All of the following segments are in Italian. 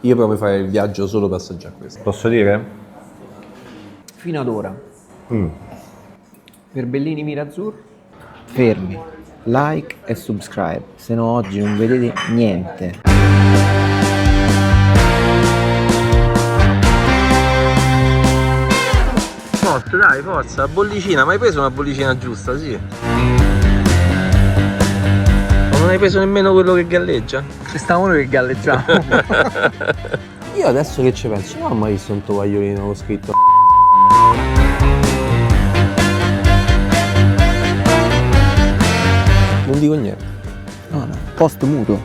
Io provo a fare il viaggio solo per assaggiare questo. Posso dire? Fino ad ora. Per Bellini Mirazzur, fermi, like e subscribe, se no oggi non vedete niente. Forza, dai, forza, bollicina, ma hai preso una bollicina giusta, sì? Non hai preso nemmeno quello che galleggia? Ci sta uno che galleggiamo. Io adesso che ci penso, non ho mai visto un tovagliolino con scritto non dico niente. No, post muto.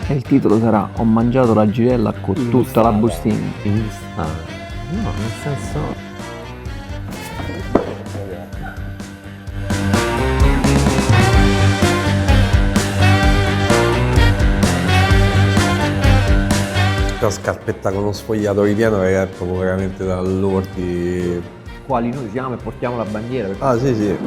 E il titolo sarà Ho mangiato la girella con tutta la bustina. No, nel senso... La scarpetta con uno sfogliato ripieno che è proprio veramente dall'ordi. Quali noi siamo e portiamo la bandiera. Ah, sì, sì.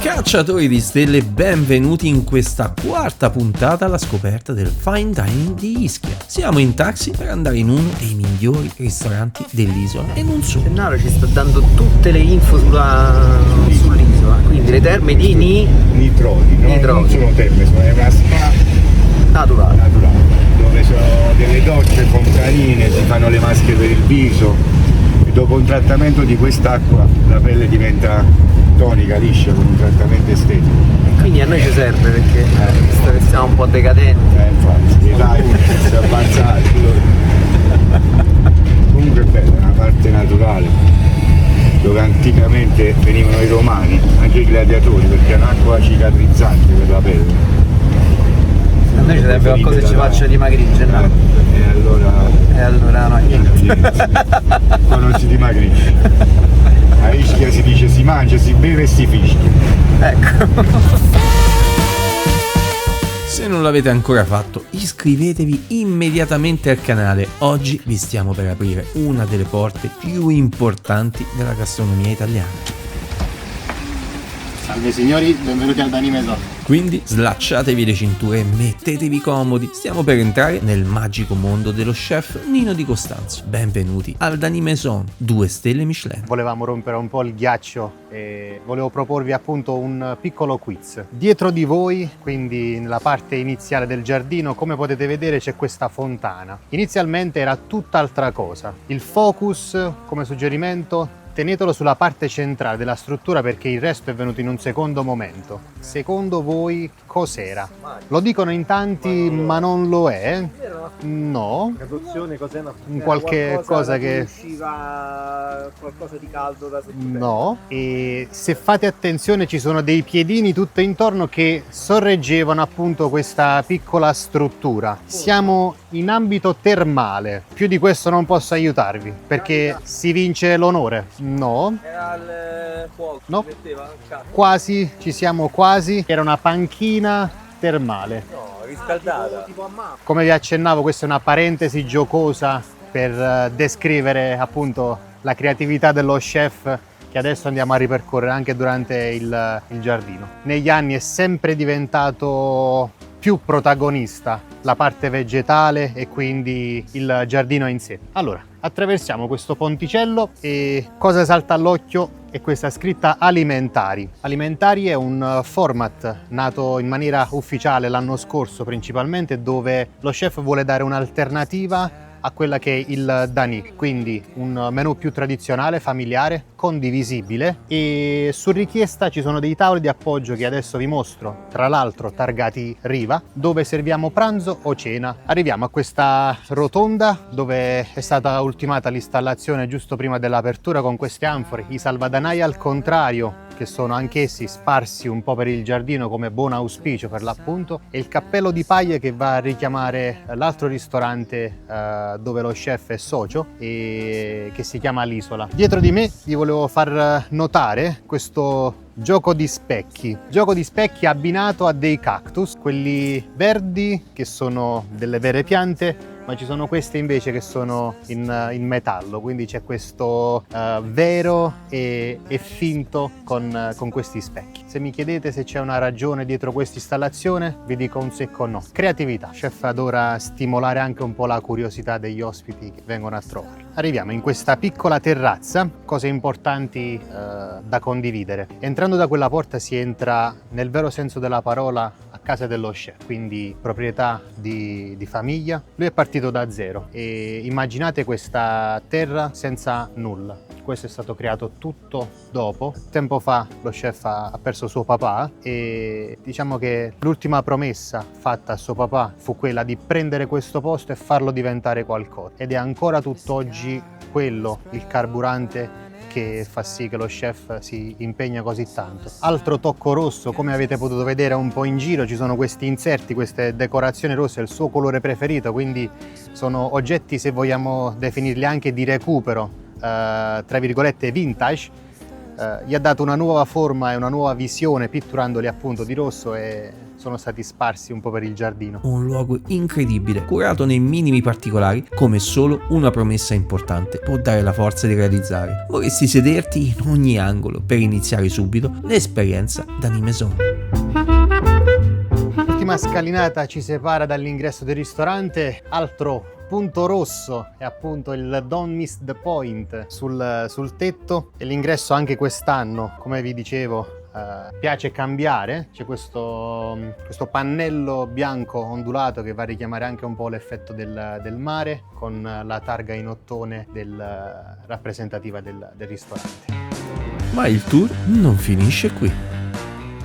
Cacciatori di stelle, benvenuti in questa quarta puntata alla scoperta del fine dining di Ischia. Siamo in taxi per andare in uno dei migliori ristoranti dell'isola e non solo. Gennaro ci sta dando tutte le info sull'isola, quindi le terme di Nitrodi, no? Nitrodi. Non sono terme, sono una spa naturale. dove sono delle docce fontanine, si fanno le maschere per il viso e dopo un trattamento di quest'acqua la pelle diventa tonica, liscia, con un trattamento estetico. Quindi a noi ci serve perché visto che siamo un po' decadenti. Infatti, l'età si è avanzata. Comunque è bella, è una parte naturale dove anticamente venivano i romani, anche i gladiatori, perché è un'acqua cicatrizzante per la pelle. A noi ci serve qualcosa che ci faccia dimagrire, Gennaro. E allora no, niente. ma non si dimagrisce. A Ischia si dice si mangia, si beve e si fischia. Ecco. Se non l'avete ancora fatto, iscrivetevi immediatamente al canale. Oggi vi stiamo per aprire una delle porte più importanti della gastronomia italiana. Salve signori, benvenuti al Dani Maison. Quindi slacciatevi le cinture e mettetevi comodi. Stiamo per entrare nel magico mondo dello chef Nino Di Costanzo. Benvenuti al Dani Maison, 2 stelle Michelin. Volevamo rompere un po' il ghiaccio e volevo proporvi appunto un piccolo quiz. Dietro di voi, quindi nella parte iniziale del giardino, come potete vedere c'è questa fontana. Inizialmente era tutt'altra cosa. Il focus, come suggerimento, tenetelo sulla parte centrale della struttura perché il resto è venuto in un secondo momento. Secondo voi cos'era? Lo dicono in tanti, ma non lo è. No. Traduzione cos'è? Un qualche cosa che usciva qualcosa di caldo da sotto. no. E se fate attenzione ci sono dei piedini tutto intorno che sorreggevano appunto questa piccola struttura. Siamo in ambito termale. Più di questo non posso aiutarvi perché si vince l'onore. No. Era il fuoco. No. Si metteva il cazzo. Quasi, ci siamo quasi. Era una panchina termale. No, riscaldata. Tipo a mappa. Come vi accennavo, questa è una parentesi giocosa per descrivere appunto la creatività dello chef che adesso andiamo a ripercorrere anche durante il giardino. Negli anni è sempre diventato più protagonista la parte vegetale e quindi il giardino in sé. Allora, attraversiamo questo ponticello e cosa salta all'occhio è questa scritta alimentari. Alimentari è un format nato in maniera ufficiale l'anno scorso principalmente, dove lo chef vuole dare un'alternativa a quella che è il Dani, quindi un menù più tradizionale, familiare, condivisibile, e su richiesta ci sono dei tavoli di appoggio che adesso vi mostro, tra l'altro targati Riva, dove serviamo pranzo o cena. Arriviamo a questa rotonda dove è stata ultimata l'installazione giusto prima dell'apertura con queste anfore, i salvadanai al contrario che sono anch'essi sparsi un po' per il giardino come buon auspicio per l'appunto, e il cappello di paglia che va a richiamare l'altro ristorante dove lo chef è socio e che si chiama L'Isola. Dietro di me vi volevo far notare questo gioco di specchi abbinato a dei cactus, quelli verdi che sono delle vere piante, ma ci sono queste invece che sono in metallo, quindi c'è questo vero e finto con questi specchi. Se mi chiedete se c'è una ragione dietro questa installazione, vi dico un secco no. Creatività. Chef adora stimolare anche un po' la curiosità degli ospiti che vengono a trovarlo. Arriviamo in questa piccola terrazza, cose importanti da condividere. Entrando da quella porta si entra nel vero senso della parola a casa dello chef, quindi proprietà di famiglia. Lui è partito da zero e immaginate questa terra senza nulla. Questo è stato creato tutto dopo. Tempo fa lo chef ha perso suo papà e diciamo che l'ultima promessa fatta a suo papà fu quella di prendere questo posto e farlo diventare qualcosa, ed è ancora tutt'oggi quello il carburante che fa sì che lo chef si impegna così tanto. Altro tocco rosso, come avete potuto vedere un po' in giro, ci sono questi inserti, queste decorazioni rosse, è il suo colore preferito, quindi sono oggetti, se vogliamo definirli anche di recupero, tra virgolette vintage. Gli ha dato una nuova forma e una nuova visione pitturandoli appunto di rosso e sono stati sparsi un po' per il giardino. Un luogo incredibile, curato nei minimi particolari, come solo una promessa importante può dare la forza di realizzare. Vorresti sederti in ogni angolo per iniziare subito l'esperienza d'Animaison. L'ultima scalinata ci separa dall'ingresso del ristorante. Altro punto rosso è appunto il Don't Miss the Point sul tetto, e l'ingresso anche quest'anno, come vi dicevo, piace cambiare. C'è questo pannello bianco ondulato che va a richiamare anche un po' l'effetto del mare, con la targa in ottone rappresentativa del ristorante. Ma il tour non finisce qui.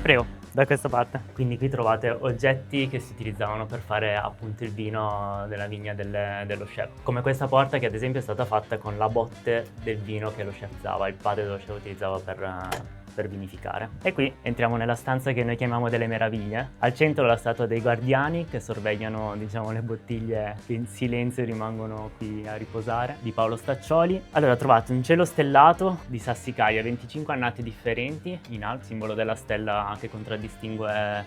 Prego, da questa parte. Quindi qui trovate oggetti che si utilizzavano per fare appunto il vino della vigna dello chef. Come questa porta che ad esempio è stata fatta con la botte del vino che lo chef usava, il padre dello chef utilizzava per vinificare. E qui entriamo nella stanza che noi chiamiamo delle meraviglie. Al centro la statua dei guardiani che sorvegliano, diciamo, le bottiglie che in silenzio rimangono qui a riposare, di Paolo Staccioli. Allora trovate un cielo stellato di Sassicaia, 25 annate differenti in alto, simbolo della stella che contraddistingue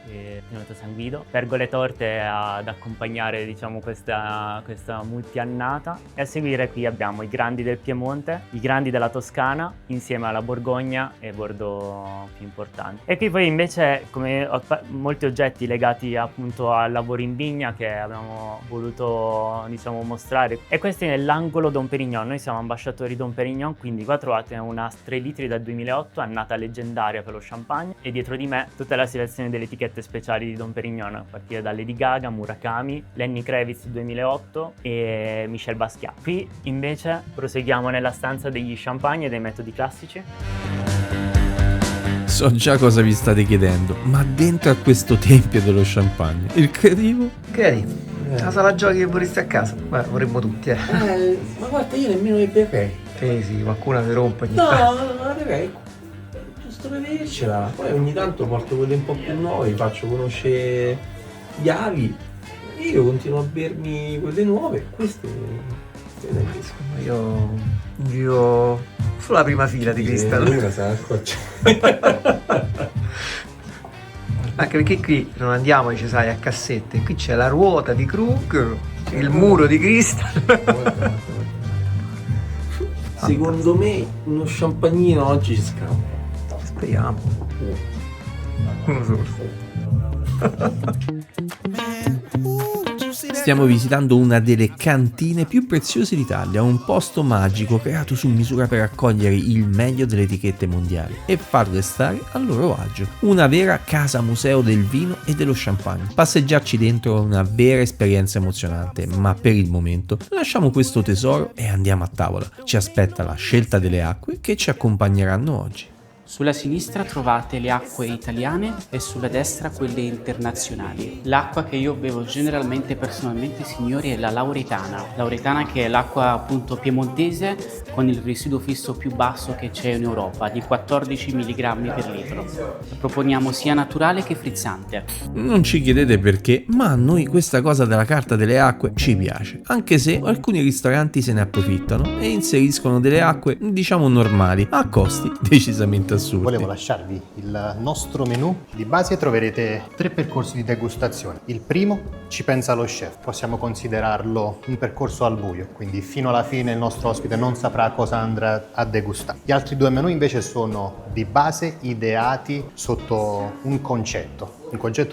Pianeta San Guido. Pergole torte ad accompagnare, diciamo, questa multiannata. E a seguire qui abbiamo i grandi del Piemonte, i grandi della Toscana, insieme alla Borgogna e Bordeaux più importanti. E qui poi invece come molti oggetti legati appunto al lavoro in vigna che abbiamo voluto, diciamo, mostrare. E questi nell'angolo Dom Pérignon. Noi siamo ambasciatori Dom Pérignon, quindi qua trovate una 3 litri dal 2008, annata leggendaria per lo champagne, e dietro di me tutta la selezione delle etichette speciali di Dom Pérignon, a partire da Lady Gaga, Murakami, Lenny Kravitz 2008 e Michel Basquiat. Qui invece proseguiamo nella stanza degli champagne e dei metodi classici. So già cosa vi state chiedendo, ma dentro a questo tempio dello champagne, il creativo? Creativo. La sala giochi che vorresti a casa? Beh, vorremmo tutti, Ma guarda, io nemmeno le berrei. Sì, qualcuno si rompe ogni No, tanto. non la berrei. Giusto per vedercela. Poi ogni tanto porto quelle un po' più nuove, faccio conoscere gli avi. Io continuo a bermi quelle nuove, queste Io vivo sulla prima fila di Crystal. Anche perché qui non andiamo, dice, sai, a cassette. Qui c'è la ruota di Krug, il muro di Crystal. Secondo me uno champagnino oggi ci scappa. Speriamo. Uno solo. Stiamo visitando una delle cantine più preziose d'Italia, un posto magico creato su misura per raccogliere il meglio delle etichette mondiali e farle stare a loro agio. Una vera casa museo del vino e dello champagne. Passeggiarci dentro è una vera esperienza emozionante, ma per il momento lasciamo questo tesoro e andiamo a tavola. Ci aspetta la scelta delle acque che ci accompagneranno oggi. Sulla sinistra trovate le acque italiane e sulla destra quelle internazionali. L'acqua che io bevo generalmente personalmente, signori, è la lauretana che è l'acqua appunto piemontese con il residuo fisso più basso che c'è in Europa, di 14 mg per litro. La proponiamo sia naturale che frizzante. Non ci chiedete perché, ma a noi questa cosa della carta delle acque ci piace, anche se alcuni ristoranti se ne approfittano e inseriscono delle acque, diciamo, normali, a costi decisamente assurdi. Volevo lasciarvi il nostro menù. Di base troverete 3 percorsi di degustazione. Il primo ci pensa lo chef, possiamo considerarlo un percorso al buio, quindi fino alla fine il nostro ospite non saprà cosa andrà a degustare. Gli altri 2 menù invece sono di base ideati sotto un concetto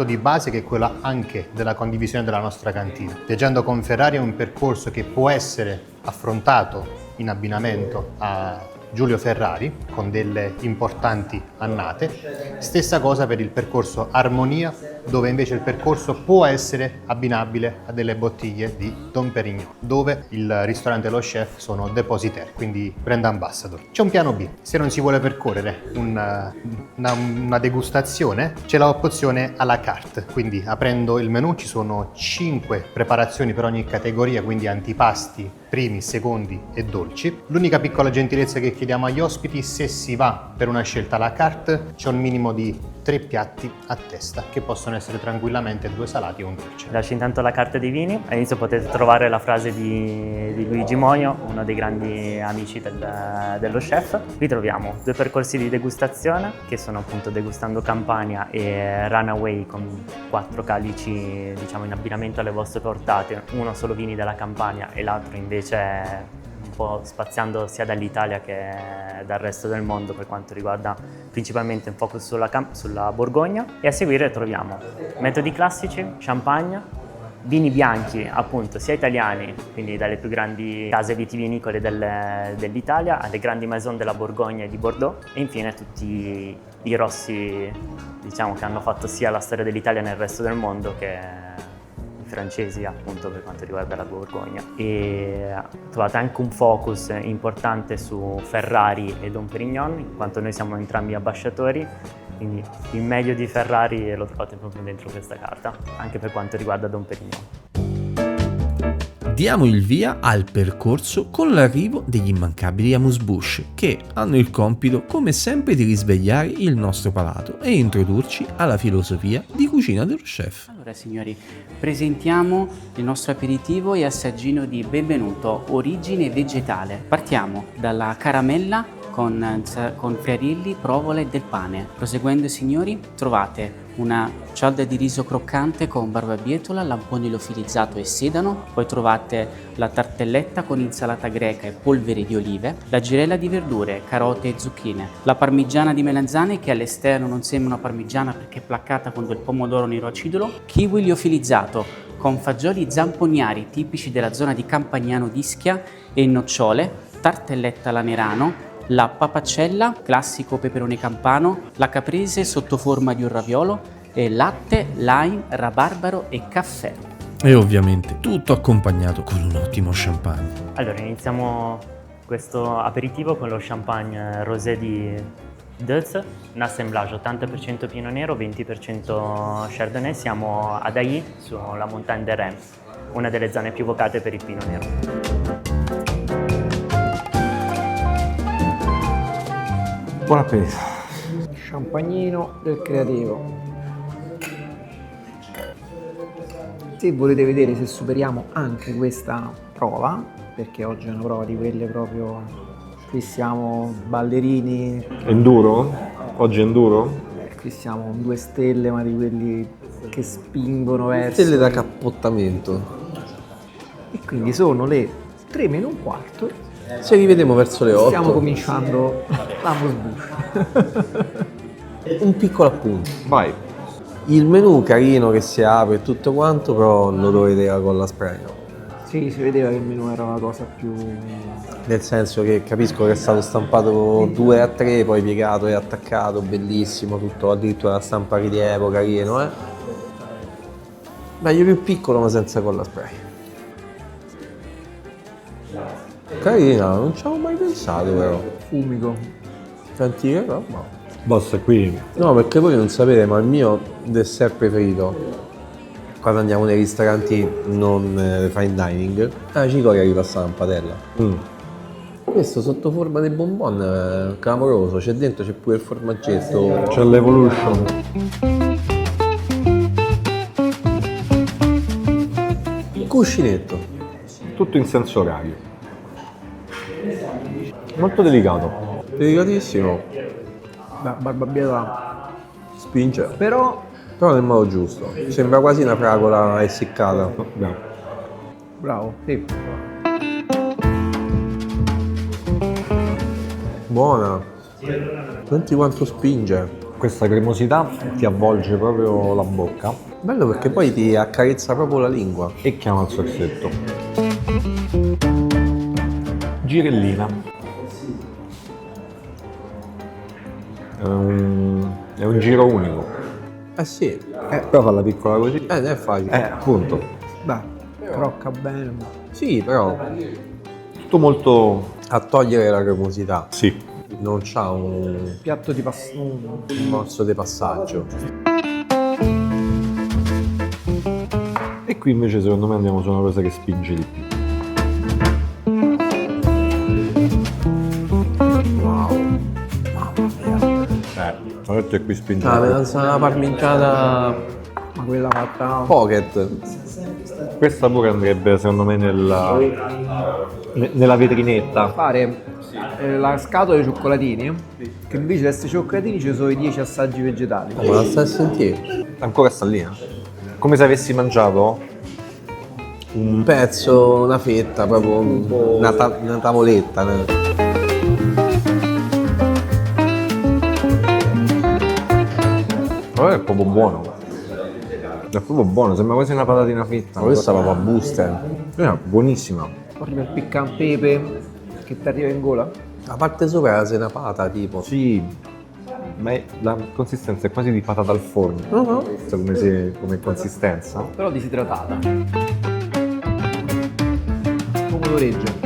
di base che è quello anche della condivisione della nostra cantina. Viaggiando con Ferrari è un percorso che può essere affrontato in abbinamento a Giulio Ferrari con delle importanti annate. Stessa cosa per il percorso Armonia, dove invece il percorso può essere abbinabile a delle bottiglie di Dom Pérignon, dove il ristorante e lo chef sono depositaire, quindi brand ambassador. C'è un piano B: se non si vuole percorrere una degustazione, c'è l'opzione à la carte, quindi aprendo il menù ci sono 5 preparazioni per ogni categoria, quindi antipasti, primi, secondi e dolci. L'unica piccola gentilezza che chiediamo agli ospiti: se si va per una scelta à la carte, c'è un minimo di 3 piatti a testa, che possono essere tranquillamente 2 salati o un dolce. Lascio intanto la carta dei vini. All'inizio potete trovare la frase di Luigi Moio, uno dei grandi amici dello chef. Qui troviamo 2 percorsi di degustazione, che sono appunto Degustando Campania e Runaway, con 4 calici, diciamo, in abbinamento alle vostre portate, uno solo vini della Campania e l'altro invece un po' spaziando sia dall'Italia che dal resto del mondo, per quanto riguarda principalmente un focus sulla Borgogna. E a seguire troviamo metodi classici, champagne, vini bianchi appunto sia italiani, quindi dalle più grandi case vitivinicole dell'Italia alle grandi maison della Borgogna e di Bordeaux, e infine tutti i rossi, diciamo, che hanno fatto sia la storia dell'Italia nel resto del mondo che francesi appunto per quanto riguarda la Borgogna. E trovate anche un focus importante su Ferrari e Dom Pérignon, in quanto noi siamo entrambi ambasciatori, quindi il meglio di Ferrari lo trovate proprio dentro questa carta, anche per quanto riguarda Dom Pérignon. Diamo il via al percorso con l'arrivo degli immancabili Amuse-Bouche, che hanno il compito, come sempre, di risvegliare il nostro palato e introdurci alla filosofia di cucina dello chef. Allora signori, presentiamo il nostro aperitivo e assaggino di benvenuto, origine vegetale. Partiamo dalla caramella con friarilli, provola e del pane. Proseguendo, signori, trovate una cialda di riso croccante con barbabietola, lampone liofilizzato e sedano. Poi trovate la tartelletta con insalata greca e polvere di olive, la girella di verdure, carote e zucchine, la parmigiana di melanzane, che all'esterno non sembra una parmigiana perché è placcata con del pomodoro nero acidulo, kiwi liofilizzato con fagioli zamponiari tipici della zona di Campagnano d'Ischia e nocciole, tartelletta alla Nerano, la papacella, classico peperone campano, la caprese sotto forma di un raviolo e latte, lime, rabarbaro e caffè. E ovviamente tutto accompagnato con un ottimo champagne. Allora, iniziamo questo aperitivo con lo champagne rosé di Deutz, un assemblage 80% Pinot Nero, 20% Chardonnay. Siamo ad Ailly, sulla Montagne de Reims, una delle zone più vocate per il Pinot Nero. Buon appetito. Champagnino del creativo. Se volete vedere se superiamo anche questa prova, perché oggi è una prova di quelle proprio, qui siamo ballerini. Enduro? Oggi enduro? Qui siamo 2 stelle, ma di quelli che spingono verso... Stelle da cappottamento. E quindi sono le 3 meno un quarto. Ci rivediamo verso le 8. Stiamo cominciando l'Amuse-Bouche. Un piccolo appunto. Vai. Il menù carino che si apre e tutto quanto, però l'odore della colla spray no. Sì, si vedeva che il menù era una cosa più... Nel senso che capisco che è stato stampato 2:3, poi piegato e attaccato, bellissimo, tutto addirittura la stampa rilievo, carino, Meglio più piccolo ma senza colla spray. Carina, non ci avevo mai pensato però. fumico. Senti che roba. Boss, qui No, perché voi non sapete, ma il mio dessert preferito, quando andiamo nei ristoranti non fine dining, è la cicoria ripassata in padella. Questo sotto forma di bonbon è clamoroso, c'è dentro, c'è pure il formaggetto. c'è l'Evolution. Cuscinetto. Tutto in senso orario. Molto delicato. Delicatissimo. Barbabietola. Spinge. Però, Però nel modo giusto. Sembra quasi una fragola essiccata. Bravo. bravo, sì. Buona. Senti quanto spinge. Questa cremosità ti avvolge proprio la bocca Bello perché poi ti accarezza proprio la lingua. e chiama il sorsetto. Girellina. È un giro unico. Eh sì. Però farla piccola così. Non è facile. Appunto. Beh, crocca bene. Sì, però Tutto molto... a togliere la cremosità. Sì. Non c'ha un Piatto di morso di passaggio. E qui invece secondo me andiamo su una cosa che spinge di più. Wow. Ho detto che qui spinge Ah, di più. melanzana parmigiana Ma quella fatta pocket. Questa pure andrebbe secondo me nella vetrinetta. fare la scatola di cioccolatini, che invece di essere cioccolatini ci sono i 10 assaggi vegetali. Ma la stai a sentire? Ancora sta lì, Come se avessi mangiato Un pezzo, una fetta, proprio una tavoletta. però è proprio buono. È proprio buono, sembra quasi una patatina fritta. Ma questa proprio a booster. Buonissima. Poi il piccan pepe che ti arriva in gola. La parte sopra è la senapata, tipo. Sì, ma la consistenza è quasi di patata al forno. Come consistenza. Però disidratata. Pomodoreggio.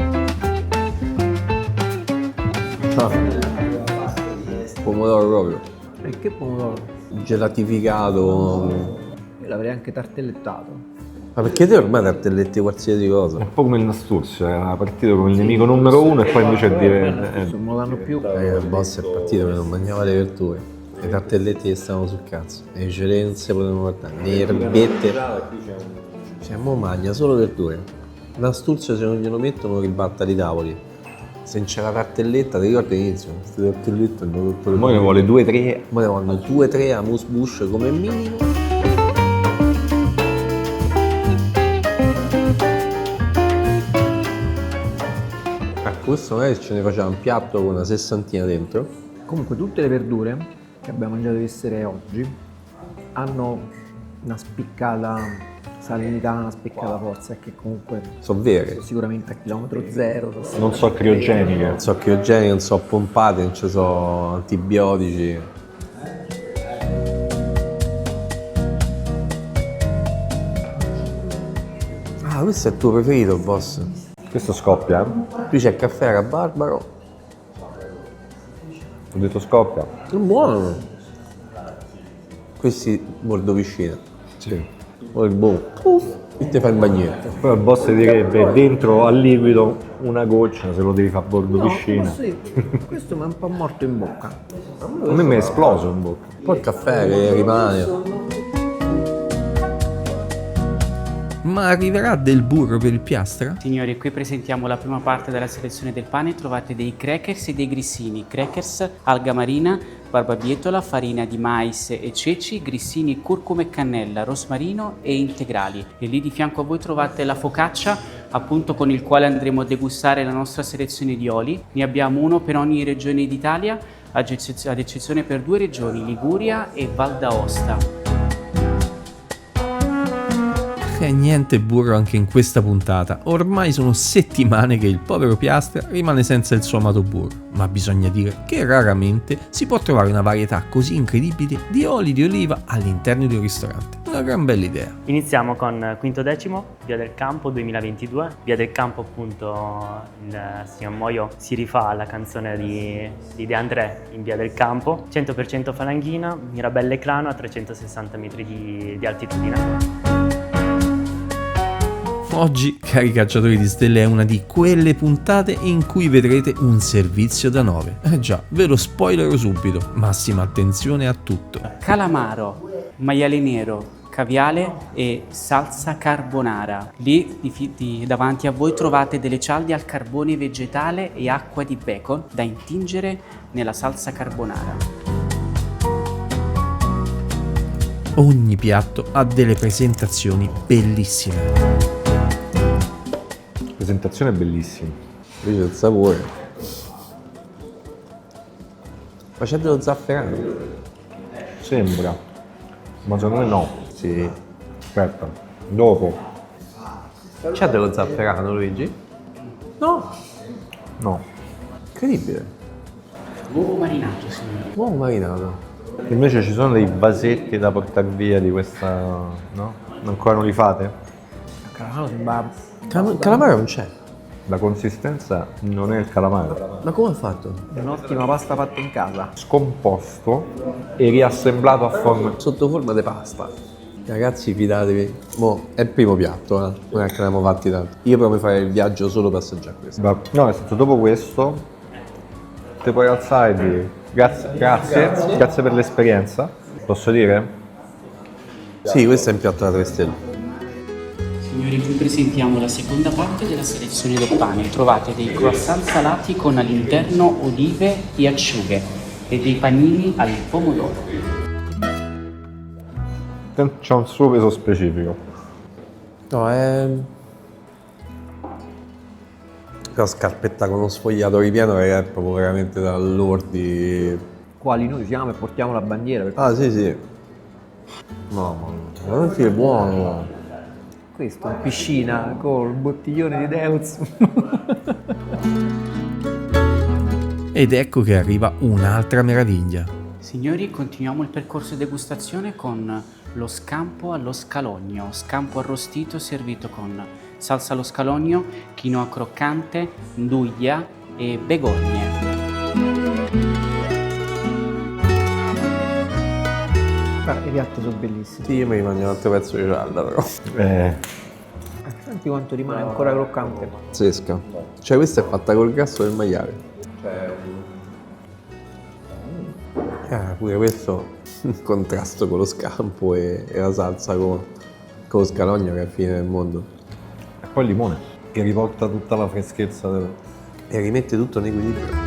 Pomodoro proprio. E che pomodoro? Gelatificato. Io l'avrei anche tartellettato. Ma perché te ormai tartelletti qualsiasi cosa? È un po' come il Nasturzio, era partito come il nemico numero uno e poi invece Non lo danno più. Il boss è partito che non mangiava le verdure. I tartelletti che stavano sul cazzo. E i cerenze potevano portare. Le erbette. Siamo magna solo verdure. Nasturzio se non glielo mettono ribatta di tavoli. Se non c'è la tartelletta, ti ricordi all'inizio? Queste tartellette hanno tutto il Poi ne vuole 2-3. Poi ne vanno 2-3 a mousse bouche come minimo. Questo magari ce ne faceva un piatto con una sessantina dentro. Comunque tutte le verdure che abbiamo mangiato di sera e oggi hanno una spiccata salinità, una spiccata forza e che comunque So vere. sono sicuramente a chilometro zero. Non so criogeniche. Non so criogeniche, non so pompate, non ci so antibiotici. Ah, questo è il tuo preferito, boss. Questo scoppia, Qui c'è il caffè rabarbaro. Ho detto scoppia. È buono. Questi bordovicina. Sì. Poi il boom. E ti fa il bagnetto. Poi il boss direbbe dentro al liquido una goccia se lo devi fare a bordo piscina. Questo mi è un po' morto in bocca. A me mi è esploso in bocca. Poi il caffè che rimane. Ma arriverà del burro per il piastra? Signori, qui presentiamo la prima parte della selezione del pane. Trovate dei crackers e dei grissini. Crackers, alga marina, barbabietola, farina di mais e ceci, grissini, curcuma e cannella, rosmarino e integrali. E lì di fianco a voi trovate la focaccia, appunto con il quale andremo a degustare la nostra selezione di oli. Ne abbiamo uno per ogni regione d'Italia, ad eccezione per 2 regioni, Liguria e Val d'Aosta. E niente burro anche in questa puntata, ormai sono settimane che il povero Piastra rimane senza il suo amato burro, ma bisogna dire che raramente si può trovare una varietà così incredibile di oli di oliva all'interno di un ristorante. Una gran bella idea. Iniziamo con Quinto Decimo, Via del Campo 2022. Via del Campo, appunto, il signor Moio si rifà alla canzone di De André in Via del Campo. 100% falanghina, Mirabelle Clano a 360 metri di altitudine. Oggi, cari cacciatori di stelle, è una di quelle puntate in cui vedrete un servizio da 9. Già, ve lo spoilerò subito, massima attenzione a tutto. Calamaro, maiale nero, caviale e salsa carbonara. Lì davanti a voi trovate delle cialde al carbone vegetale e acqua di bacon da intingere nella salsa carbonara. Ogni piatto ha delle presentazioni bellissime. Presentazione bellissima. Invece il sapore. Ma c'è dello zafferano? Sembra, ma secondo me no. Sì. Aspetta, dopo. C'è dello zafferano, Luigi? No. Incredibile. Uovo marinato, signore. Uovo marinato. Invece ci sono dei vasetti da portare via di questa, no? Ancora non li fate? Calamaro sembra... Calamaro non c'è. La consistenza non è il calamaro. Ma come ha fatto? un'ottima pasta fatta in casa. Scomposto e riassemblato a forma. Sotto forma di pasta. Ragazzi, fidatevi. Mo è il primo piatto, non è che ne abbiamo fatti tanti. Io proprio fare il viaggio solo per assaggiare questo. No, nel senso, dopo questo ti puoi alzare e dire grazie per l'esperienza. Posso dire? Sì, questo è un piatto da 3 stelle. Signori, vi presentiamo la seconda parte della selezione del pane. Trovate dei croissant salati con all'interno olive e acciughe e dei panini al pomodoro. C'è un suo peso specifico. No, è... La scarpetta con uno sfogliato ripieno che è proprio veramente dall'ordi. Quali noi siamo e portiamo la bandiera. Perché Ah, sì. Mamma mia, veramente è buono. questo in piscina col bottiglione di Deuz. Ed ecco che arriva un'altra meraviglia. Signori, continuiamo il percorso di degustazione con lo scampo allo scalogno. Scampo arrostito servito con salsa allo scalogno, quinoa croccante, nduglia e begogne. I piatti sono bellissimi. Sì, io mi mangio un altro pezzo di cialda però. Senti quanto rimane ancora croccante. Pazzesca. Cioè questa è fatta col grasso del maiale. Pure questo in contrasto con lo scampo e la salsa con lo scalogno che è la fine del mondo. E poi il limone, che riporta tutta la freschezza del... E rimette tutto in equilibrio.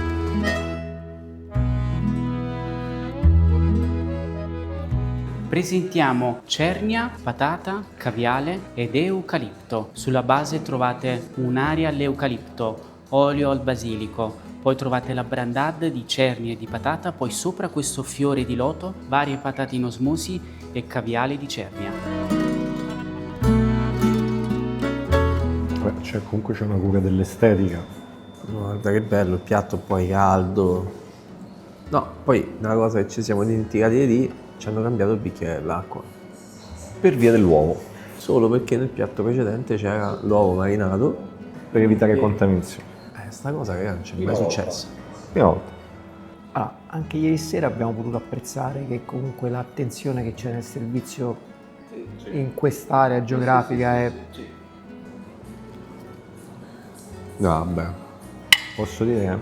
Presentiamo cernia, patata, caviale ed eucalipto. Sulla base trovate un'aria all'eucalipto, olio al basilico, poi trovate la brandade di cernie e di patata, poi sopra questo fiore di loto, varie patate in osmosi e caviale di cernia. Cioè, comunque c'è una cura dell'estetica. Guarda che bello il piatto, poi caldo. No, poi una cosa che ci siamo dimenticati di dire, ci hanno cambiato il bicchiere dell'acqua. Per via dell'uovo, Solo perché nel piatto precedente c'era l'uovo marinato. per evitare contaminazione. Sta cosa che non c'è mai successa. Prima volta. Ah, anche ieri sera abbiamo potuto apprezzare che comunque l'attenzione che c'è nel servizio in quest'area geografica è... No, vabbè. Posso dire?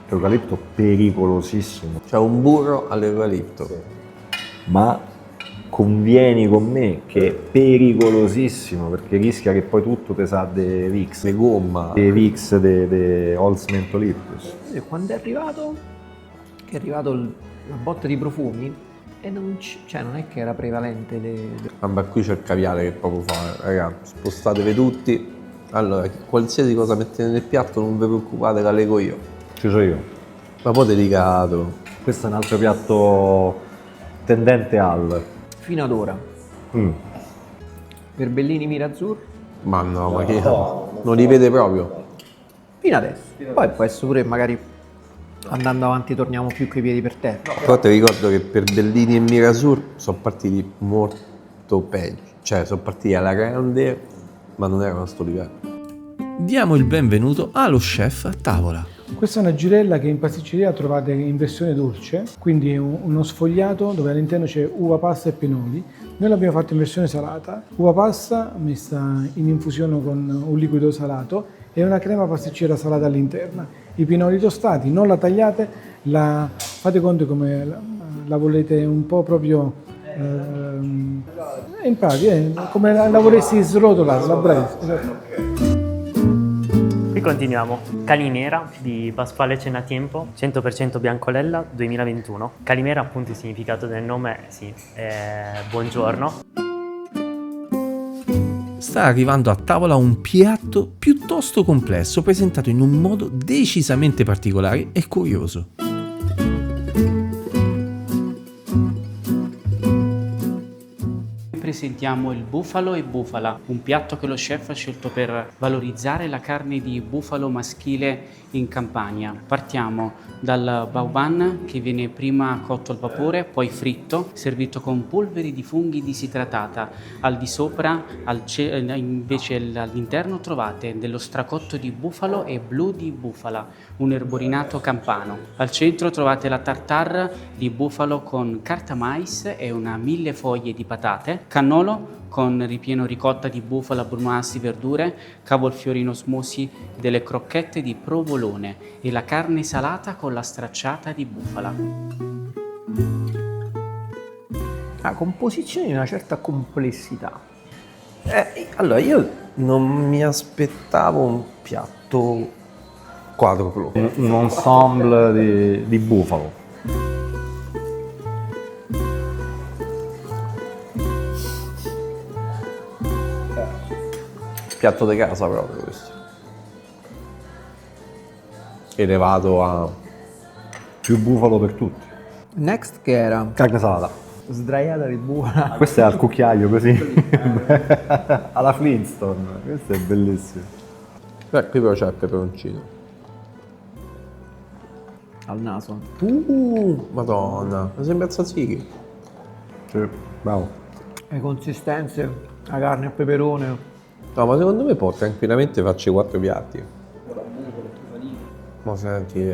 Eucalipto pericolosissimo. C'è un burro all'eucalipto. Ma convieni con me che è pericolosissimo, perché rischia che poi tutto te sa de Vix. Le gomma. De Vix de Holz Mentoliptus. E quando è arrivato, la botta di profumi, e non è che era prevalente Vabbè, qui c'è il caviale che proprio fa, raga, spostatevi tutti. Allora, qualsiasi cosa mettete nel piatto non vi preoccupate, la leggo io. Ci sono io. Ma poi delicato. Questo è un altro piatto tendente al... fino ad ora. Perbellini Mirazzur, Ma no, ma che non li vede proprio. fino adesso. Poi può essere pure magari andando avanti torniamo più coi piedi per terra. Però ti ricordo che per Bellini e Mirasur sono partiti molto peggio, cioè sono partiti alla grande, ma non erano a sto livello. Diamo il benvenuto allo chef a tavola. Questa è una girella che in pasticceria trovate in versione dolce, quindi è uno sfogliato dove all'interno c'è uva passa e pinoli. Noi l'abbiamo fatto in versione salata, uva passa messa in infusione con un liquido salato e una crema pasticcera salata all'interno. I pinoli tostati, non la tagliate, la fate conto come la volete un po' proprio in pratica, come la vorresti srotolare, la brace. Esatto. Qui continuiamo. Calimera di Pasquale Cenatiempo, 100% Biancolella 2021. Calimera, appunto, il significato del nome, sì, è buongiorno. Sta arrivando a tavola un piatto piuttosto complesso, presentato in un modo decisamente particolare e curioso. Presentiamo il bufalo e bufala, un piatto che lo chef ha scelto per valorizzare la carne di bufalo maschile in Campania. Partiamo dal bauban che viene prima cotto al vapore, poi fritto, servito con polvere di funghi disidratata. Al di sopra, invece all'interno trovate dello stracotto di bufalo e blu di bufala, un erborinato campano. Al centro trovate la tartare di bufalo con carta mais e una 1000 foglie di patate, cannolo con ripieno ricotta di bufala, brunoise di verdure, cavolfiori in osmosi, delle crocchette di provolone e la carne salata con la stracciata di bufala. La composizione di una certa complessità. Allora, io non mi aspettavo un piatto quadruplo. Un ensemble di bufalo. Piatto di casa proprio questo. Elevato a Più bufalo per tutti. Next che era Carne salata. sdraiata di bufala. Questo è al cucchiaio così. Alla Flintstone. Questo è bellissimo. Qui però c'è il peperoncino. Al naso. Madonna, mi sembra tzatziki. Sì, bravo. Le consistenze, la carne a peperone. No, ma secondo me può tranquillamente farci 4 piatti. Ma senti,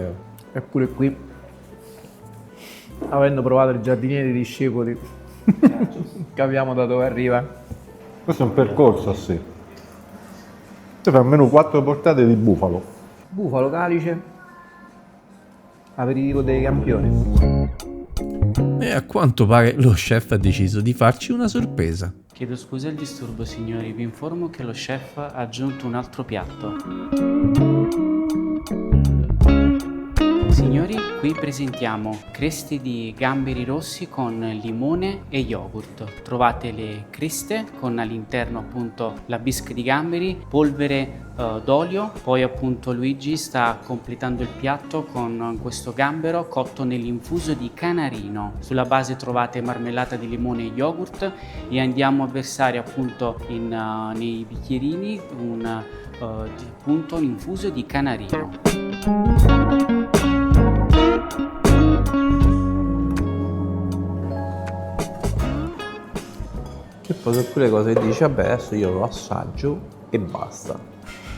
Eppure qui, avendo provato il giardiniere di Scipoli, capiamo da dove arriva. Questo è un percorso a sé. Tu fai almeno 4 portate di bufalo. Bufalo, calice, aperitivo dei campioni. E a quanto pare lo chef ha deciso di farci una sorpresa. Chiedo scusa il disturbo, signori, vi informo che lo chef ha aggiunto un altro piatto. Signori, qui presentiamo creste di gamberi rossi con limone e yogurt. Trovate le creste con all'interno appunto la bisca di gamberi, polvere d'olio, poi appunto Luigi sta completando il piatto con questo gambero cotto nell'infuso di canarino. Sulla base trovate marmellata di limone e yogurt e andiamo a versare appunto nei bicchierini appunto un infuso di canarino. che poi sono quelle cose che dici, vabbè, adesso io lo assaggio e basta.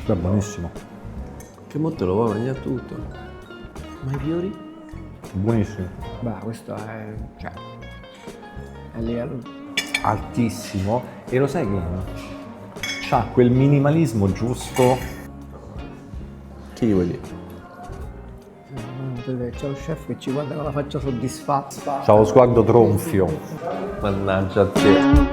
È buonissimo. Che mo te lo vuoi mangiare tutto? Ma i fiori? Buonissimo. Beh, questo è, cioè, è livello. Altissimo. E lo sai che c'ha quel minimalismo giusto. Che gli vuoi dire? C'è lo chef che ci guarda con la faccia soddisfatta. C'ha lo sguardo tronfio. Mannaggia a te.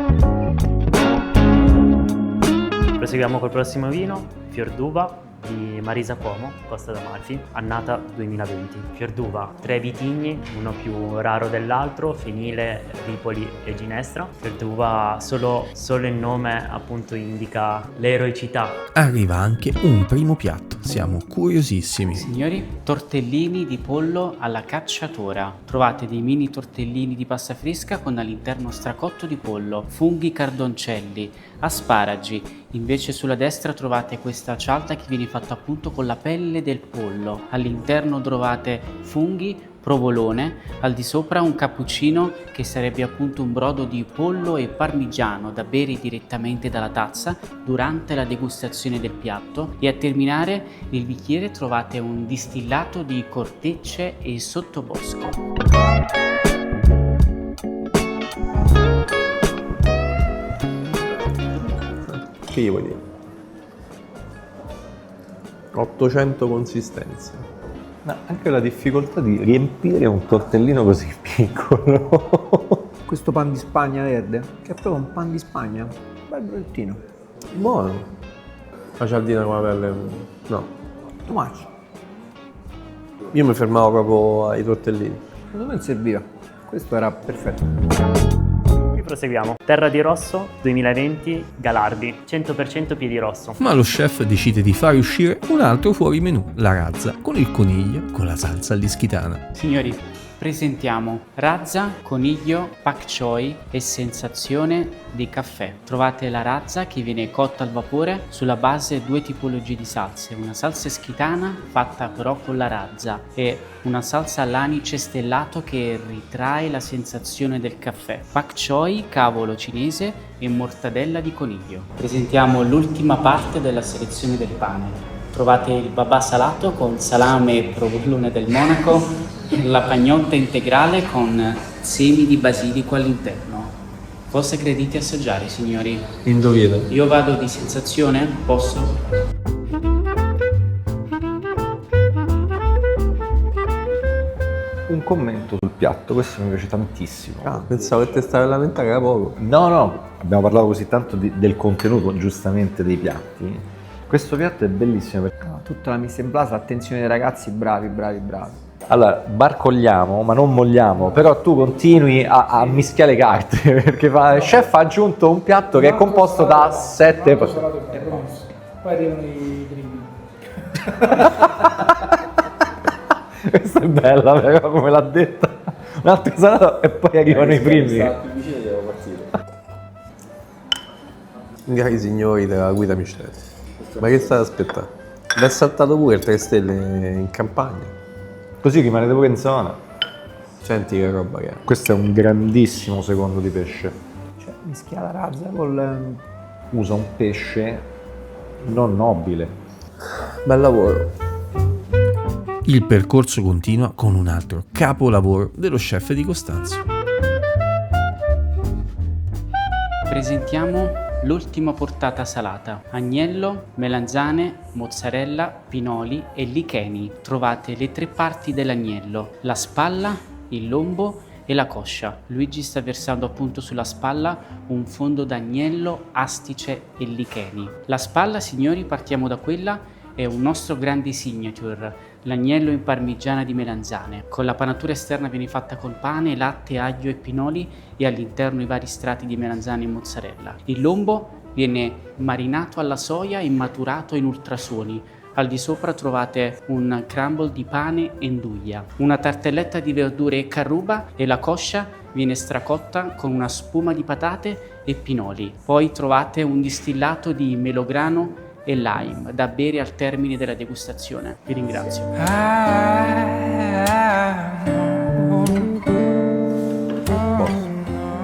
Proseguiamo col prossimo vino, fior d'uva di Marisa Cuomo, Costa d'Amalfi, annata 2020. Fior d'uva, 3 vitigni, uno più raro dell'altro, Fenile, Ripoli e Ginestra. Fior d'uva, solo il nome appunto indica l'eroicità. Arriva anche un primo piatto, siamo curiosissimi. Signori, tortellini di pollo alla cacciatora. Trovate dei mini tortellini di pasta fresca con all'interno stracotto di pollo, funghi cardoncelli, asparagi. Invece sulla destra trovate questa cialda che viene fatta appunto con la pelle del pollo. All'interno trovate funghi, provolone, al di sopra un cappuccino che sarebbe appunto un brodo di pollo e parmigiano da bere direttamente dalla tazza durante la degustazione del piatto, e a terminare nel bicchiere trovate un distillato di cortecce e sottobosco. Che gli vuoi dire? 800 consistenze. No, anche la difficoltà di riempire un tortellino così piccolo. Questo pan di Spagna verde, che è proprio un pan di Spagna, bel brodettino. Buono. La cialdina con la pelle, no. Too much. Io mi fermavo proprio ai tortellini. Secondo me serviva. Questo era perfetto. Qui proseguiamo. Terra di Rosso 2020, Galardi, 100% piedi rosso. Ma lo chef decide di fare uscire un altro fuori menù, la razza, con il coniglio con la salsa all'ischitana. Signori, presentiamo razza, coniglio, pak choi e sensazione di caffè. Trovate la razza che viene cotta al vapore sulla base due tipologie di salse, una salsa ischitana fatta però con la razza e una salsa all'anice stellato che ritrae la sensazione del caffè. Pak choi, cavolo cinese e mortadella di coniglio. Presentiamo l'ultima parte della selezione del pane. Trovate il babà salato con salame e provolone del Monaco, la pagnotta integrale con semi di basilico all'interno. Cosa credete assaggiare, signori? Indovina. Io vado di sensazione? Posso? Un commento sul piatto, questo mi piace tantissimo. Pensavo che te stavi a lamentare da poco. No, abbiamo parlato così tanto del contenuto, giustamente, dei piatti. Questo piatto è bellissimo perché... Tutta la mise en place, attenzione dei ragazzi, bravi. Allora, barcolliamo, ma non molliamo, però tu continui a mischiare le carte, perché il chef ha aggiunto un piatto che è composto da 7... Poi arrivano i primi. Questa è bella però, come l'ha detta. Un altro salato e poi arrivano i primi. Cari signori della guida Michelin, ma che state aspettando? L'è saltato pure il 3 stelle in campagna. Così rimanete pure in zona. Senti che roba che è. Questo è un grandissimo secondo di pesce. Cioè, mischia la razza col... Usa un pesce non nobile. Bel lavoro. Il percorso continua con un altro capolavoro dello chef di Costanzo. Presentiamo l'ultima portata salata. Agnello, melanzane, mozzarella, pinoli e licheni. Trovate le 3 parti dell'agnello, la spalla, il lombo e la coscia. Luigi sta versando appunto sulla spalla un fondo d'agnello, astice e licheni. La spalla, signori, partiamo da quella, è un nostro grande signature, l'agnello in parmigiana di melanzane. Con la panatura esterna viene fatta con pane, latte, aglio e pinoli e all'interno i vari strati di melanzane e mozzarella. Il lombo viene marinato alla soia e maturato in ultrasuoni. Al di sopra trovate un crumble di pane e nduglia, una tartelletta di verdure e carruba e la coscia viene stracotta con una spuma di patate e pinoli. Poi trovate un distillato di melograno e lime da bere al termine della degustazione. Vi ringrazio.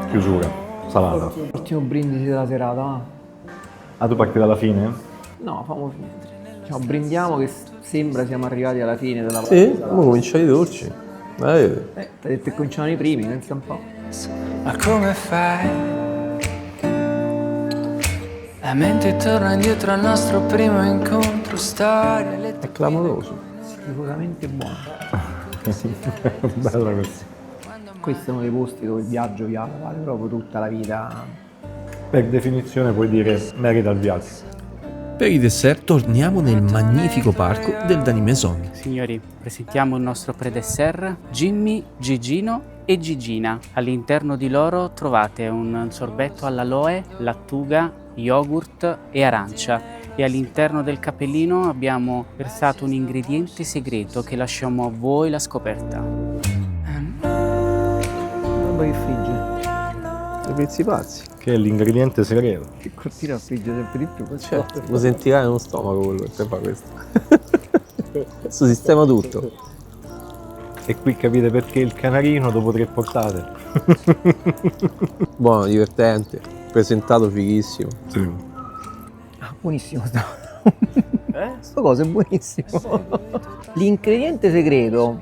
Chiusura, salata. Ultimo brindisi della serata, va? Ah, tu parti dalla fine? No, famo finire. Diciamo, brindiamo che sembra siamo arrivati alla fine della Sì, ora cominciano i dolci. ti hai detto che cominciano i primi, pensa un po'. Ma come fai? La mente torna indietro al nostro primo incontro, storia. È clamoroso. Schifosamente buono. Bella questa. Questo è uno dei posti dove il viaggio vale proprio tutta la vita. Per definizione puoi dire merita il viaggio. Per i dessert torniamo nel magnifico parco del Danime Maison. Signori, presentiamo il nostro pre-dessert, Jimmy, Gigino e Gigina. All'interno di loro trovate un sorbetto all'aloe, lattuga, yogurt e arancia. E all'interno del cappellino abbiamo versato un ingrediente segreto che lasciamo a voi la scoperta. Roba che frigge. I pezzi pazzi. Che è l'ingrediente segreto. Che continua a friggere sempre di più. Certo, lo sentirai nello stomaco quello che fa questo. Questo sistema tutto. E qui capite perché il canarino dopo 3 portate. Buono, divertente, presentato fighissimo. Sì. Ah, buonissimo sto coso è buonissimo. L'ingrediente segreto.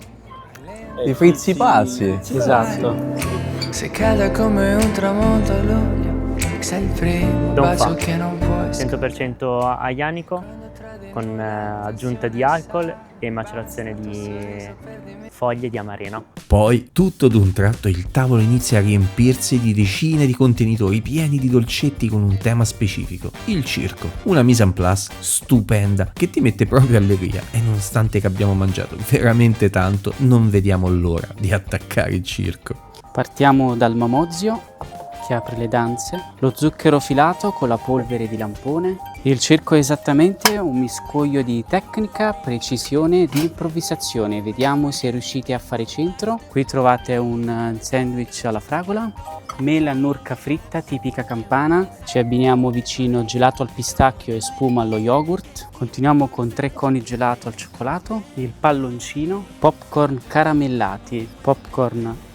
I frizzi pazzi. Esatto. Se cade come un tramonto a luglio, sei il primo Don bacio Fa. che non puoi 100% aianico con aggiunta di alcol e macerazione di foglie di amarena. Poi, tutto d'un tratto, il tavolo inizia a riempirsi di decine di contenitori pieni di dolcetti con un tema specifico, il circo. Una mise en place stupenda che ti mette proprio allegria e nonostante che abbiamo mangiato veramente tanto, non vediamo l'ora di attaccare il circo. Partiamo dal mamozio che apre le danze, lo zucchero filato con la polvere di lampone. Il circo è esattamente un miscuglio di tecnica, precisione e di improvvisazione. Vediamo se riuscite a fare centro. Qui trovate un sandwich alla fragola, mela nurca fritta tipica campana. Ci abbiniamo vicino gelato al pistacchio e spuma allo yogurt. Continuiamo con 3 coni gelato al cioccolato, il palloncino, popcorn caramellati, popcorn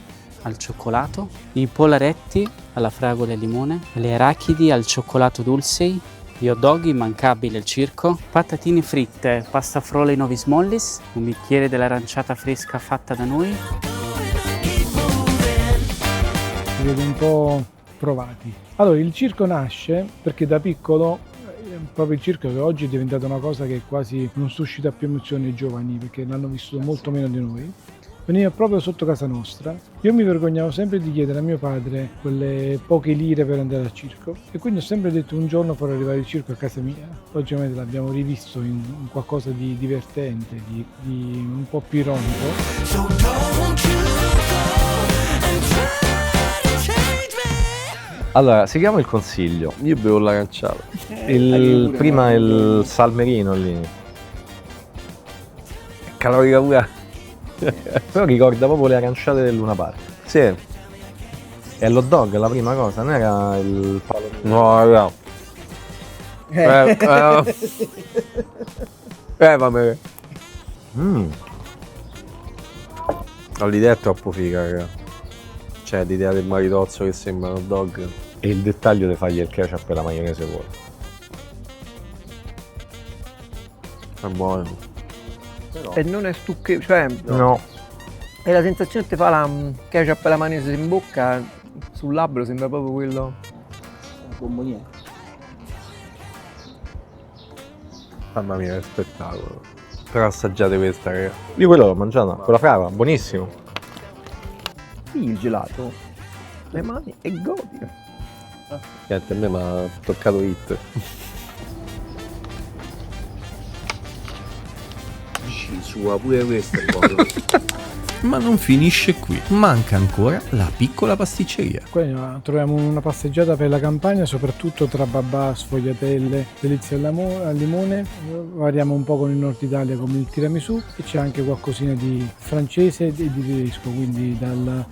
al cioccolato, i polaretti alla fragola e limone, le arachidi al cioccolato dulce, gli hot dog immancabili al circo, patatine fritte, pasta frolla in ovis mollis, un bicchiere dell'aranciata fresca fatta da noi. Si vede un po' provati. Allora, il circo nasce perché da piccolo, proprio il circo che oggi è diventata una cosa che quasi non suscita più emozioni ai giovani perché l'hanno vissuto molto meno di noi. Veniva proprio sotto casa nostra. Io mi vergognavo sempre di chiedere a mio padre quelle poche lire per andare al circo e quindi ho sempre detto un giorno farò arrivare il circo a casa mia. Oggi ovviamente l'abbiamo rivisto in qualcosa di divertente, di un po' più ironico. Allora, seguiamo il consiglio. Io bevo l'aranciato. Prima il salmerino lì. Calorica pure. Però ricorda proprio le aranciate del Luna Park. Sì. E l'hot dog la prima cosa, non era il palo. No, no. Vabbè. L'idea è troppo figa, raga. Cioè, l'idea del maritozzo che sembra un hot dog. E il dettaglio di fargli il ketchup e la maionese fuori. È buono. E non è stucchevole, cioè No. e la sensazione che ti fa la ketchup e la maionese in bocca sul labbro sembra proprio quello. Un bomboniere. Mamma mia, che spettacolo. Però assaggiate questa, raga. Io quello l'ho mangiato, con la frava, buonissimo. Sì, il gelato. Le mani e godi. Niente, a me mi ha toccato hit. Sua pure questo è buono. Ma non finisce qui, manca ancora la piccola pasticceria. Qua troviamo una passeggiata per la campagna, soprattutto tra babà, sfogliatelle, delizie al limone. Variamo un po' con il nord Italia come il tiramisù e c'è anche qualcosina di francese e di tedesco, quindi dal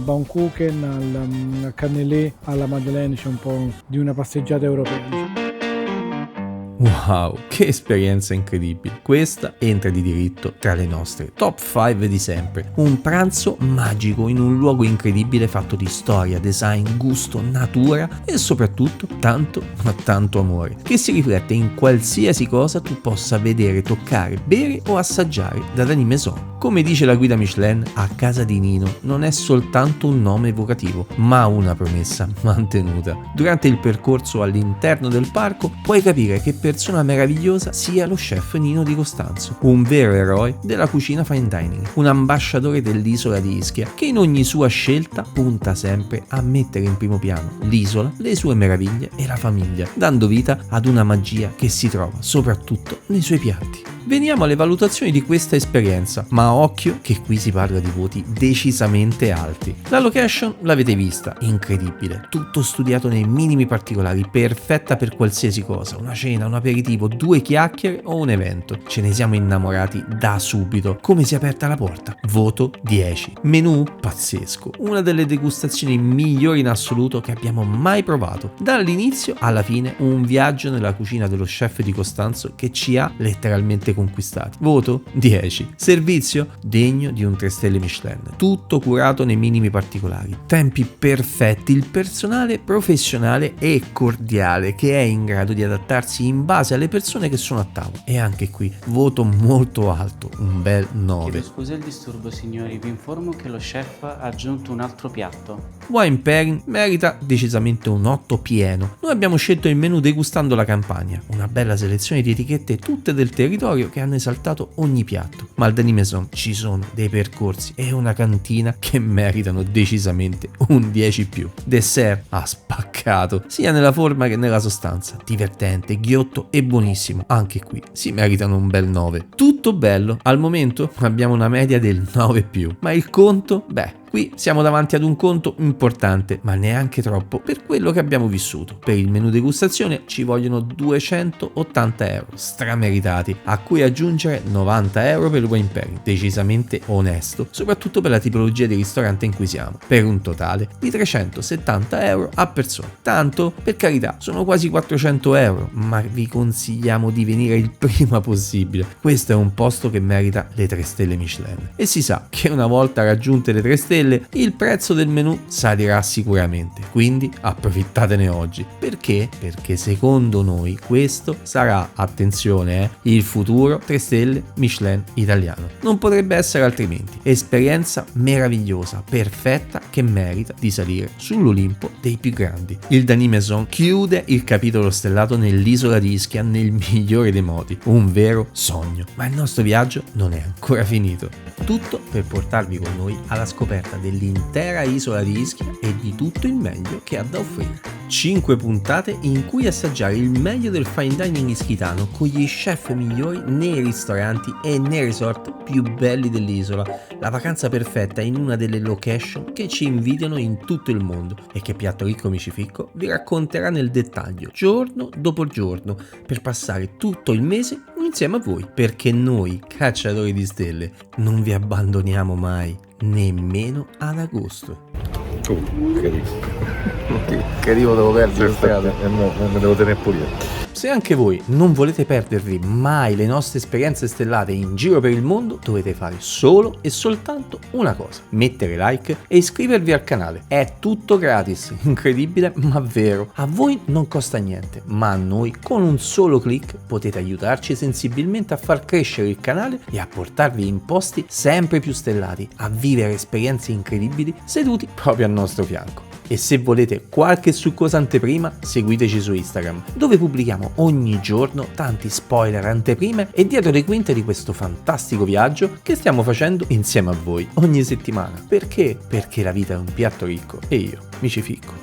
Baumkuchen al cannelé alla madeleine c'è un po' di una passeggiata europea. Wow, che esperienza incredibile! Questa entra di diritto tra le nostre top 5 di sempre. Un pranzo magico in un luogo incredibile fatto di storia, design, gusto, natura e soprattutto tanto, ma tanto amore, che si riflette in qualsiasi cosa tu possa vedere, toccare, bere o assaggiare da Danime Maison. Come dice la guida Michelin, a casa di Nino non è soltanto un nome evocativo, ma una promessa mantenuta. Durante il percorso all'interno del parco puoi capire che persona meravigliosa sia lo chef Nino Di Costanzo, un vero eroe della cucina fine dining, un ambasciatore dell'isola di Ischia che in ogni sua scelta punta sempre a mettere in primo piano l'isola, le sue meraviglie e la famiglia, dando vita ad una magia che si trova soprattutto nei suoi piatti. Veniamo alle valutazioni di questa esperienza, ma occhio che qui si parla di voti decisamente alti. La location l'avete vista, incredibile, tutto studiato nei minimi particolari, perfetta per qualsiasi cosa, una cena, un aperitivo, 2 chiacchiere o un evento. Ce ne siamo innamorati da subito, come si è aperta la porta. Voto 10. Menù pazzesco, una delle degustazioni migliori in assoluto che abbiamo mai provato. Dall'inizio alla fine un viaggio nella cucina dello chef Di Costanzo che ci ha letteralmente conquistati. Voto 10. Servizio degno di un 3 stelle Michelin, tutto curato nei minimi particolari, tempi perfetti, il personale professionale e cordiale che è in grado di adattarsi in base alle persone che sono a tavola. E anche qui voto molto alto, un bel 9. Chiedo scusa il disturbo signori, vi informo che lo chef ha aggiunto un altro piatto. Wine pairing merita decisamente un 8 pieno. Noi abbiamo scelto il menù degustando la Campania, una bella selezione di etichette tutte del territorio che hanno esaltato ogni piatto. Ma al Denis Maison ci sono dei percorsi e una cantina che meritano decisamente un 10+. Dessert ha spaccato, sia nella forma che nella sostanza. Divertente, ghiotto e buonissimo. Anche qui si meritano un bel 9. Tutto bello, al momento abbiamo una media del 9+. Ma il conto? Beh, qui siamo davanti ad un conto importante, ma neanche troppo per quello che abbiamo vissuto. Per il menù degustazione ci vogliono 280 euro, strameritati, a cui aggiungere 90 euro per il wine pairing, decisamente onesto, soprattutto per la tipologia di ristorante in cui siamo, per un totale di 370 euro a persona. Tanto, per carità, sono quasi 400 euro, ma vi consigliamo di venire il prima possibile. Questo è un posto che merita le 3 stelle Michelin. E si sa che una volta raggiunte le 3 stelle il prezzo del menù salirà sicuramente, quindi approfittatene oggi. Perché? Perché secondo noi questo sarà, attenzione, il futuro 3 stelle Michelin italiano. Non potrebbe essere altrimenti. Esperienza meravigliosa, perfetta, che merita di salire sull'Olimpo dei più grandi. Il Denis Maison chiude il capitolo stellato nell'isola di Ischia nel migliore dei modi, un vero sogno. Ma il nostro viaggio non è ancora finito. Tutto per portarvi con noi alla scoperta dell'intera isola di Ischia e di tutto il meglio che ha da offrire. 5 puntate in cui assaggiare il meglio del fine dining ischitano con gli chef migliori nei ristoranti e nei resort più belli dell'isola. La vacanza perfetta in una delle location che ci invidiano in tutto il mondo e che Piatto Ricco Micificco vi racconterà nel dettaglio, giorno dopo giorno, per passare tutto il mese insieme a voi, perché noi, cacciatori di stelle, non vi abbandoniamo mai, nemmeno ad agosto. Che arrivo devo perdere strada e me devo tenere pulito. Se anche voi non volete perdervi mai le nostre esperienze stellate in giro per il mondo, dovete fare solo e soltanto una cosa: mettere like e iscrivervi al canale. È tutto gratis, incredibile ma vero. A voi non costa niente, ma a noi con un solo click potete aiutarci sensibilmente a far crescere il canale e a portarvi in posti sempre più stellati, a vivere esperienze incredibili seduti proprio al nostro fianco. E se volete qualche succosa anteprima, seguiteci su Instagram, dove pubblichiamo ogni giorno tanti spoiler, anteprime e dietro le quinte di questo fantastico viaggio che stiamo facendo insieme a voi ogni settimana. Perché? Perché la vita è un piatto ricco e io mi ci ficco.